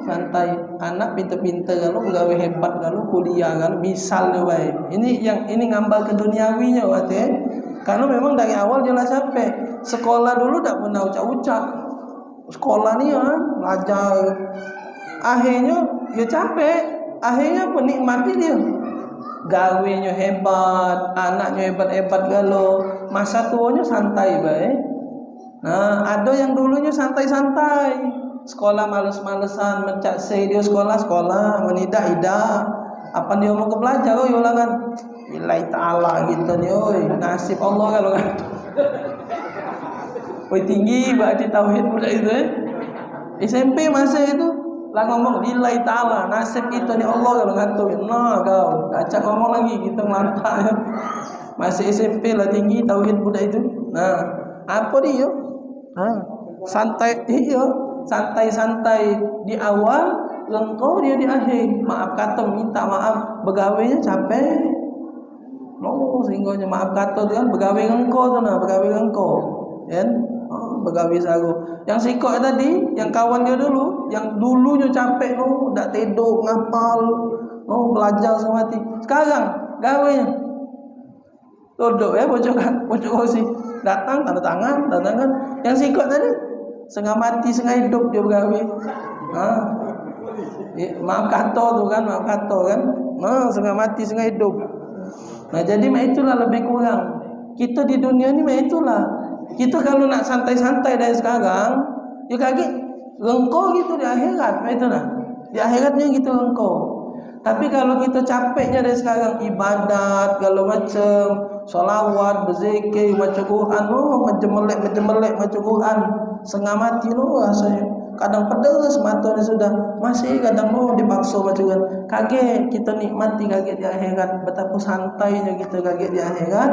Speaker 1: Santai, anak pintar-pintar kalau bergawe hebat kalau kuliah kalau misalnya baik. Ini ngambal ke duniawinya berarti. Karena memang dari awal dia lah capek. Sekolah dulu tak pernah ucap-ucap. Sekolah ni belajar. Akhirnya dia capek. Akhirnya penikmati dia. Gawenya hebat, anaknya hebat-hebat kalau. Masa tuanya santai baik. Nah, ada yang dulunya santai-santai. Sekolah males-malesan, mencak dia sekolah, menidak-idak. Apa dia mau ke belajar, ulangan. Ilai ta'ala gitu ni, nasib Allah kalau kan. Tinggi berarti tauhid budak itu SMP masa itu lah ngomong ilai ta'ala, nasib kita ni Allah kalau ngatur. Nah kau, acak ngomong lagi kita melantak. Masih SMP lah tinggi tauhid budak itu. Nah, apa dia? Santai santai di awal, lengkau dia di akhir. Maaf kata minta maaf, begawainya capek. Sehingga maaf kata tu kan begawe engkau tu begawe engkau. Kan? Begawe saru. Yang sikok tadi, yang kawan dia dulu, yang dulunya capek dak tidur, ngapal, belajar semati. Sekarang gawainya duduk bocor kursi. Datang tanda tangan. Yang sikok tadi setengah mati setengah hidup dia bergawe. Maaf kata tu kan. Setengah mati setengah hidup. Nah jadi itulah lebih kurang kita di dunia ni. Itulah kita kalau nak santai-santai dari sekarang, ya kaget lengkau gitu di akhirat. Itulah di akhiratnya gitu lengkau. Tapi kalau kita capeknya dari sekarang ibadat kalau macam solawat, berzikir, baca Quran, menjemelek baca Quran, setengah mati rasanya. Kadang pedas mata ni sudah, masih kadang dipaksa baca Quran. Kaget kita nikmati kaget di akhirat, betapa santainya kita kaget di akhirat.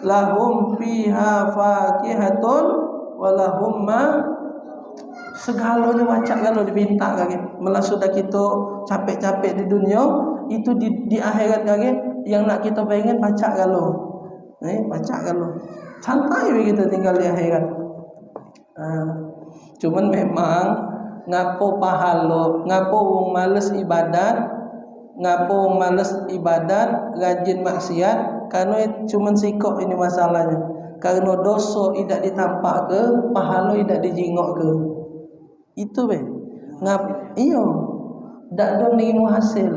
Speaker 1: Lahum fiha fakihatun walahum ma, segalanya macam kalau dipinta kaget. Malah sudah kita capek-capek di dunia, itu di akhirat kaget yang nak kita pengen baca kalau. Baca kalau. Santai kita tinggal di akhirat. Cuman memang ngapo pahala, ngapo wong males ibadat, rajin maksiat, karena cuman sikok ini masalahnya. Karena dosa tidak ditampak ke, pahala tidak dijingok ke. Itu iya. Dak ada nemu hasil.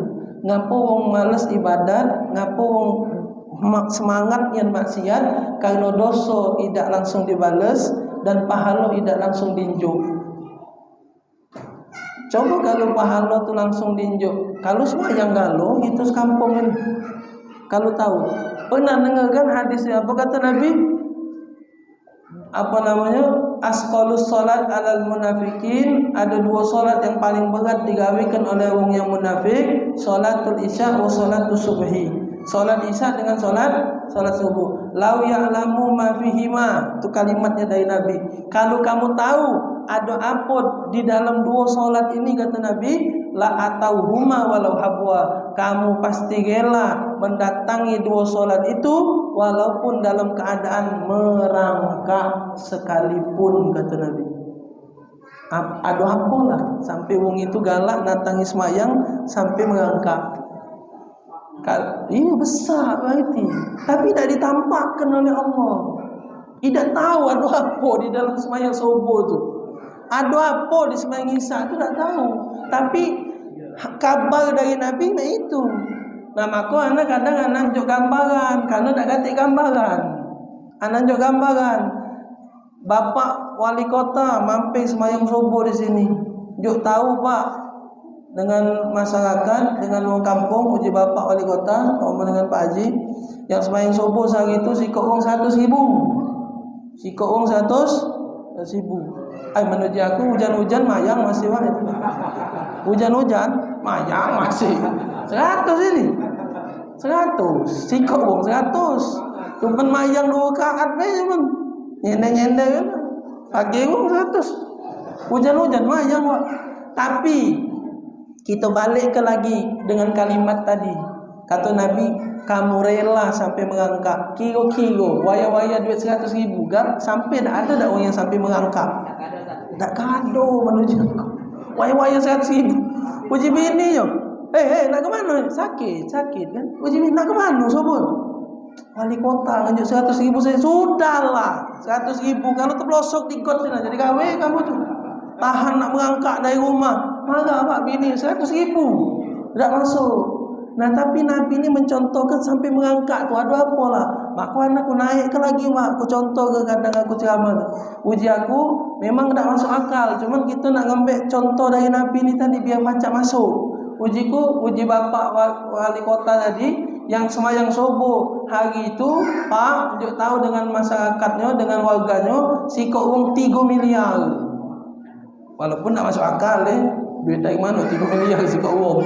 Speaker 1: Ngapo wong males ibadat, ngapo wong semangat yang maksiat, karena dosa tidak langsung dibales dan pahala tidak langsung diinjuk. Coba kalau pahala tu langsung diinjuk, kalau semua yang galau itu sekampung ini. Kalau tahu. Pernah dengar kan hadisnya apa kata Nabi? Asqalus salat alal munafikin, ada dua salat yang paling berat digawikan oleh orang yang munafik, salatul isya wa salatus subhi. Salat isya dengan salat subuh. Lau ya'lamu ma fihima, itu kalimatnya dari Nabi. Kalau kamu tahu ada apa di dalam dua salat ini kata Nabi, la atauhuma walau habwa, kamu pasti rela mendatangi dua salat itu walaupun dalam keadaan merangkak sekalipun kata Nabi. Ada apalah sampai wong itu galak datangi semayang sampai merangkak. Iya besar berarti, tapi tidak ditampakkan oleh Allah. Tidak tahu ada apa di dalam semayang subuh tu, ada apa di semayang isya tu tak tahu. Tapi kabar dari Nabi na itu. Nah maka anak kadang anak tunjuk gambaran, karena tak ganti gambaran. Anak tunjuk gambaran. Bapak wali kota mampir semayang subuh di sini. Juk tahu Pak, dengan masyarakat, dengan orang kampung, uji bapak wali kota, ngomong dengan Pak Haji, yang semayang subuh sehari itu sikok uang 100.000. Sikok uang 100.000. Menuju aku hujan-hujan mayang masih Pak itu. Hujan-hujan mayang masih 100 ini. 100. Sikok uang 100. Cuman mayang 2 rakaat aja men. Nyendeng-nyendeng kan. Pagi uang 100. Hujan-hujan mayang Pak. Tapi kita balik ke lagi dengan kalimat tadi. Kata Nabi, kamu rela sampai merangkak. Kiro-kiro, waya-waya duit 100.000 kan? Sampai tak ada orang yang sampai merangkak. Tak kado menuju aku. Waya-waya 100.000. Uji bini yo. Nak ke mana? Sakit kan? Uji bini nak ke mana? Sobor. Wali kota nganjuk 100.000 saya sudahlah. 100.000 kalau terblosok di got sana jadi gawe kamu tu. Tahan nak merangkak dari rumah. Marah Pak bini 100.000 tidak masuk. Nah tapi Nabi ini mencontohkan sampai merangkak tu ada apa lah. Maka anakku naik ke lagi Mak. Aku contoh ke kadang aku ceramah. Uji aku memang tidak masuk akal. Cuman kita nak ngambil contoh dari Nabi ini tadi biar macam masuk. Ujiku uji bapak wali kota tadi yang semayang subuh hari itu Pak tunjuk tahu dengan masyarakatnya, dengan warganya sikok uang 3 miliar. Walaupun tak masuk akal duit dari mana 3 miliar sikok uang.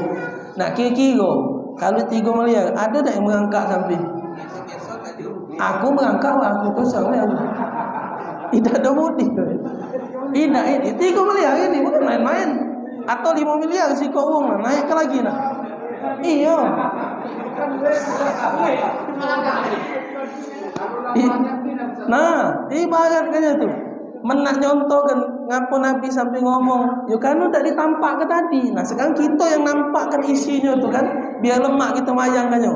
Speaker 1: Nak kira-kira kalau 3 miliar ada tak yang merangkak sampai? Aku merangkak aku tu sama. Tidak ada mudik. Tidak ini 3 miliar ini bukan main-main. Atau 5 miliar sikok uang naik ke lagi nak. Iya. Nah, ibarat kaya tu. Menak contohkan ngapa Nabi sampai ngomong, yo kan tak ditampakkan tadi. Nah, sekarang kita yang nampakkan isinya tu kan, biar lemak kita mayangkannya.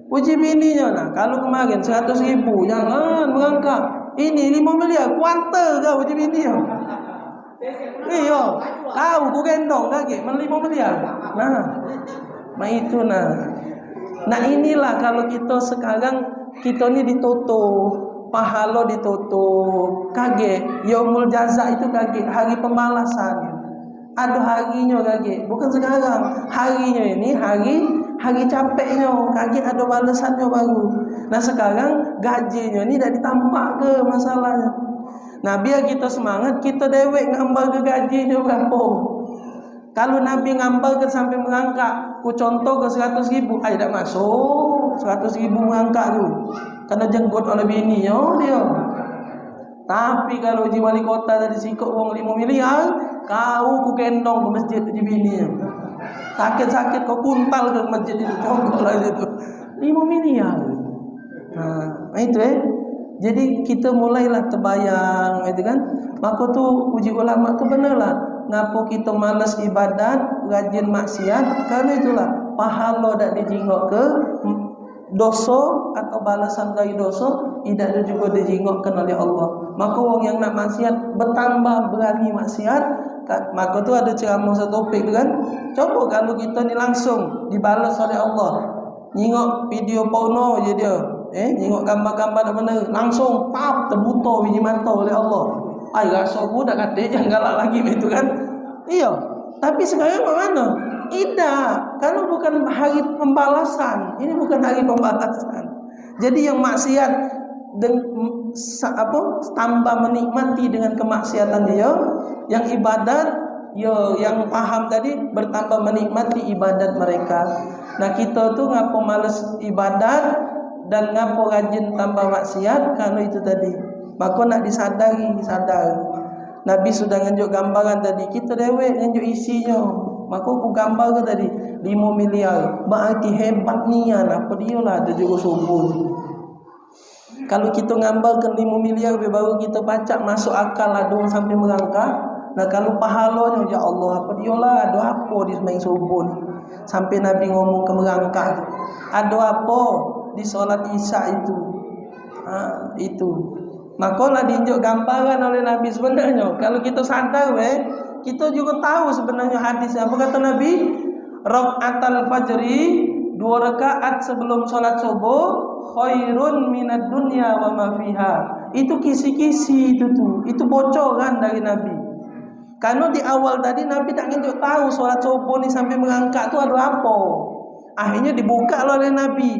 Speaker 1: Uji bininya nah, kalau kemarin 100.000 jangan merangkak. Ini 5 miliar kuantel ke uji bininya. Iya, tahu ku gendong kaki, 5 miliar. Nah itu nah. Nah inilah kalau kita sekarang kita ni ditutup, pahala ditutup, kaget. Yaumul jaza itu kaget, hari pembalasan. Ada harinya kaget, bukan sekarang. Harinya ini hari capeknya, kaget ada balasannya baru. Nah sekarang gajinya ni dah ditampak ke masalahnya. Nah biar kita semangat, kita dewek ngambal ke gaji dia berapa. Kalau Nabi ngambal ke sampai merangkak, ku contoh ke 100.000, tak masuk 100.000 merangkak tu. Karena jenggot oleh bininya dia. Tapi kalau uji wali kota tadi sikok uang 5 miliar, kau ku gendong ke masjid uji bininya. Sakit-sakit kau kuntal ke masjid itu, contoh lah itu. 5 miliar. Nah itu jadi kita mulailah terbayang itu kan. Maka tu uji ulama tu benarlah. Ngapa kita malas ibadat, rajin maksiat? Karena itulah pahala dak dijingok ke dosa atau balasan dari dosa tidak juga dijingokkan oleh Allah. Maka orang yang nak maksiat bertambah berani maksiat. Maka tu ada ceramah satu topik tu kan. Coba kalau kita ni langsung dibalas oleh Allah. Nyingok video porno je dia. Tengok gambar-gambar dak benar, langsung pap terbuta biji mata oleh Allah. Rasa aku dah kata jangan galak lagi itu kan. Iya. Tapi sekarang mana? Tidak, kalau bukan hari pembalasan, ini bukan hari pembalasan. Jadi yang maksiat tambah menikmati dengan kemaksiatan dia, yang ibadat yang paham tadi bertambah menikmati ibadat mereka. Nah kita tuh ngapo males ibadat dan ngapo rajin tambah maksiat karena itu tadi. Maka nak sadar. Nabi sudah nganjuk gambaran tadi, kita dewek nganjuk isinya. Maka aku gambar ke tadi 5 miliar. Berarti hebat nian apa dia lah ada juga subuh. Kalau kita gambarkan 5 miliar baru kita pacak masuk akal adung sampai merangkak. Nah kalau pahalanya ya Allah apa dia lah ada apa di sembahyang subuh ni. Sampai Nabi ngomong ke merangkak. Ada apa di solat Isya itu? Itu. Maka lah diinjak gambaran oleh Nabi sebenarnya. Kalau kita sadar kita juga tahu sebenarnya hadis apa kata Nabi, rakaatul fajri 2 rakaat sebelum salat subuh khairun minad dunya wa ma fiha. Itu kisi-kisi itu bocoran dari Nabi. Karena di awal tadi Nabi tak nginjuk tahu salat subuh ni sampai merangkak tu ada apa. Akhirnya dibuka oleh Nabi.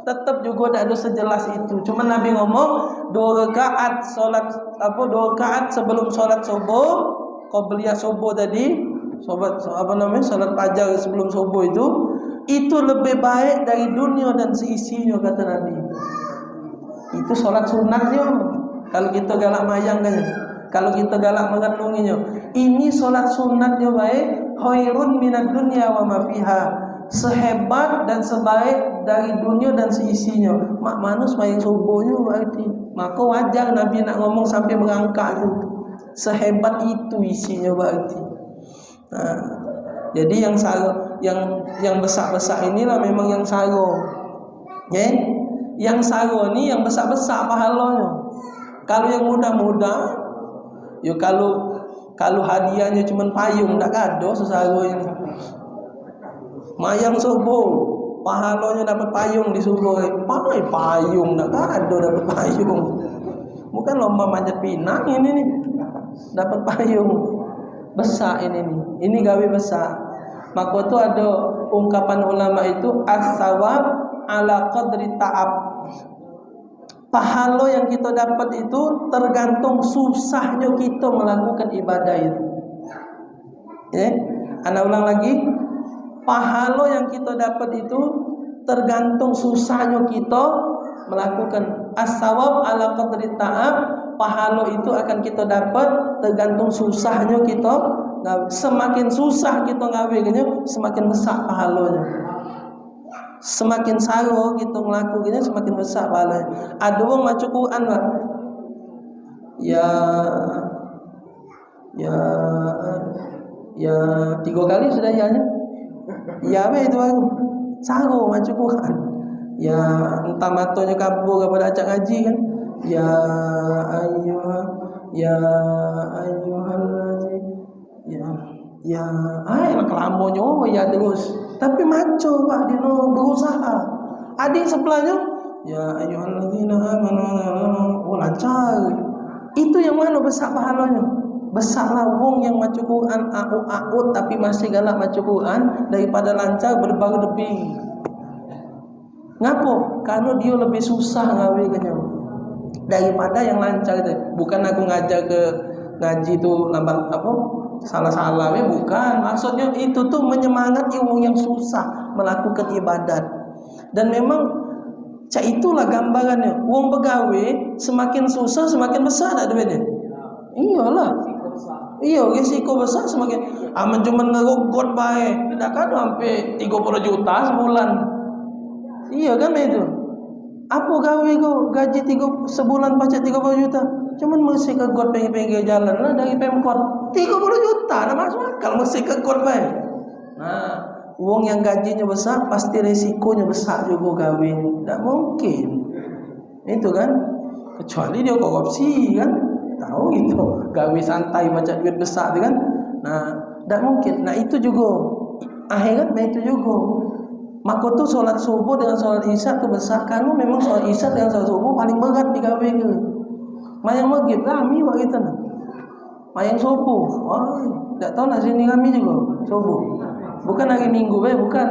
Speaker 1: Tetap juga tak ada sejelas itu. Cuma Nabi ngomong 2 rakaat salat 2 rakaat sebelum salat subuh, qabliyah subuh tadi, salat fajar sebelum subuh itu lebih baik dari dunia dan seisinya kata Nabi. Itu salat sunatnya. Kalau kita galak mayang kan, kalau kita galak merenunginya, ini salat sunatnya baik, khairun minad dunya wa ma fiha. Sehebat dan sebaik dari dunia dan seisinya. Mak manus mayang subuhnya berarti. Maka wajar Nabi nak ngomong sampai merangkak tu. Sehebat itu isinya berarti. Jadi yang besar-besar inilah memang yang saro. Yang saro ni yang besar-besar pahalanya. Kalau yang muda-muda, kalau hadiahnya cuma payung tak ada sesaro ini. Mayang subuh, pahalanya dapat payung di subuh. Payung tak ada dapat payung. Bukan lomba manjat pinang ini nih. Dapat payung besar ini nih. Ini gawe besar. Maka tu ada ungkapan ulama itu as-sawab ala qadri ta'ab. Pahala yang kita dapat itu tergantung susahnya kita melakukan ibadah itu. Ana ulang lagi. Pahala yang kita dapat itu tergantung susahnya kita melakukan. As-sawab ala qadri ta'ab. Pahala itu akan kita dapat tergantung susahnya kita. Semakin susah kita ngawinnya, semakin besar pahalanya. Semakin saro kita ngelakuinnya, semakin besar pahalanya. Ada orang baca Quran lah. Ya 3 kali sudah ya. Ya itu aku saro baca Quran. Ya entah matanya kabur kepada acak ngaji kan. Ya ayyuhallazi kelamonyo ya terus. Tapi maco Pak Dino berusaha. Adik sebelahnya ya ayyuhallazina amanu lancar. Itu yang mana besar pahalanya? Besarlah wong yang baca Quran au tapi masih galak baca Quran daripada lancar berbar-lebih. Ngapo? Karena dia lebih susah ngawinnya daripada yang lancar itu. Bukan aku ngajar ke ngaji tu nambah apa? Salah-salah bukan. Maksudnya itu tuh menyemangati wong yang susah melakukan ibadat. Dan memang itulah gambarannya. Wong begawe semakin susah semakin besar tak duitnya. Iyalah. Iya, risiko besar semakin cuma ngerogot baik. Tidak kan sampai 30 juta sebulan. Iya kan itu. Apa gawe kau gaji sebulan pajak 30 juta? Cuman mesti kegot pinggir-pinggir jalan lah dari Pemkot. 30 juta nak masuk akal mesti kegot baik. Nah, wong yang gajinya besar pasti risikonya besar juga gawe. Tak mungkin. Itu kan. Kecuali dia korupsi kan. Tahu gitu, gawe santai macam duit besar tu kan. Nah, tak mungkin. Nah itu juga akhirat itu juga. Maka tu solat subuh dengan solat isya tu besar. Karena memang solat isya dengan solat subuh paling berat digawe ke. Mayang maghrib kami buat kita nak. Mayang subuh, tak tahu nak sini kami juga subuh. Bukan hari Minggu bukan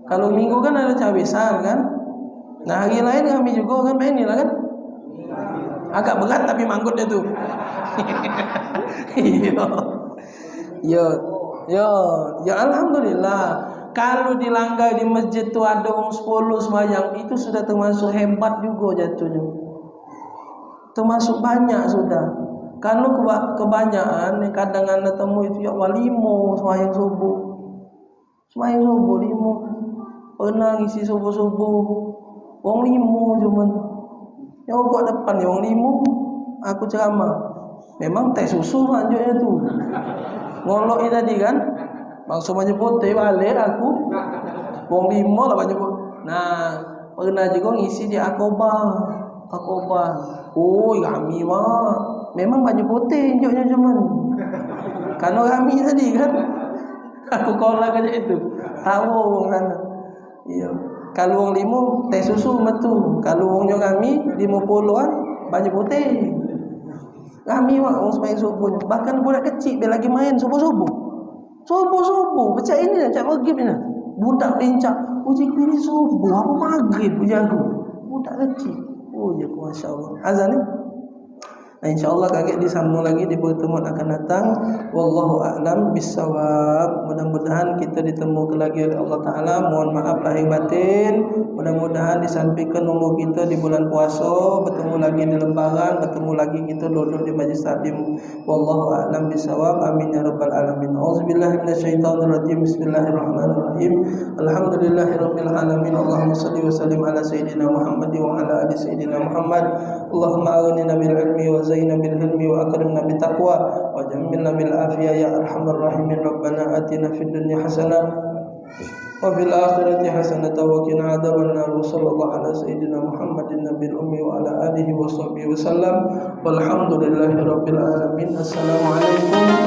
Speaker 1: Kalau Minggu kan ada cabesan kan. Nah hari lain kami juga kan main ni lah kan. Agak berat tapi manggutnya tu. Ya alhamdulillah. Kalau dilanggar di masjid tu ada orang 10 sembahyang, itu sudah termasuk hebat juga jatuhnya. Termasuk banyak sudah. Kalau kebanyakan kadang anda temu itu ya walimo sembahyang subuh. Sembahyang subuh limo. Pernah ngisi subuh-subuh. Wong limo cuman. Ya gua depan ya wong limo. Aku ceramah. Memang teh susu lanjutnya tu. Ngolok tadi kan. Langsung menyebut teh balik aku. Wong limo lah menyebut. Nah, pernah juga ngisi di Akoba. Oh, kami mah memang banyak putih injuknya cuman. Karena kami tadi kan. Aku kolak aja itu. Tahu wong sana. Iya. Kalau wong limo teh susu metu. Kalau wongnya kami 50-an banyak putih. Kami mah wong sembahyang subuh. Bahkan budak kecil dia lagi main subuh-subuh. Subuh baca ini dah cak maghrib ni. Budak lincah. Uji ini subuh apa maghrib punya aku. Budak kecil. Oh ya masya-Allah. Azan ni. Nah, insyaallah kakek disambung lagi di pertemuan akan datang. Wallahu a'lam bissawab. Mudah-mudahan kita ditemukan lagi oleh Allah Taala. Mohon maaf lahir batin. Mudah-mudahan disampaikan umur kita di bulan puasa, bertemu lagi di lembaran, bertemu lagi kita duduk di majlis taklim. Wallahu a'lam bissawab. Amin ya rabbal alamin. Auzubillahi minasyaitonir rajim. Bismillahirrahmanirrahim. Alhamdulillahirabbil alamin. Allahumma shalli wa sallim ala sayidina Muhammad wa ala ali sayidina Muhammad. Allahumma aghnina bil ilmi wa zaina bil hilmi wa akrimna bit taqwa wa jammilna bil afiyah ya arhamar rahimin. Rabbana atina fid dunya hasanah wa fil akhirati hasanah wa qina adzabannar. Sallallahu ala sayyidina Muhammadin nabiyil ummi wa ala alihi wa sahbihi wasallam. Walhamdulillahi rabbil alamin. Assalamualaikum